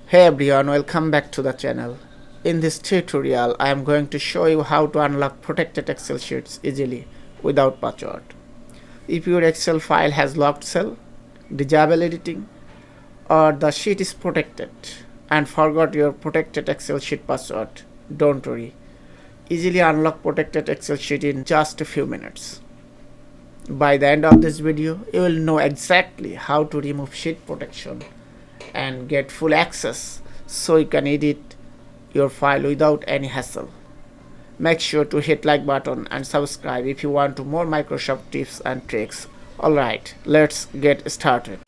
Hey everyone, welcome back to the channel. In this tutorial, I am going to show you how to unlock protected Excel sheets easily without password. If your Excel file has locked cell, disable editing, or the sheet is protected and forgot your protected Excel sheet password, don't worry. Easily unlock protected Excel sheet in just a few minutes. By the end of this video, you will know exactly how to remove sheet protection and get full access so you can edit your file without any hassle. Make sure to hit like button and subscribe if you want to more Microsoft tips and tricks. Alright, let's get started.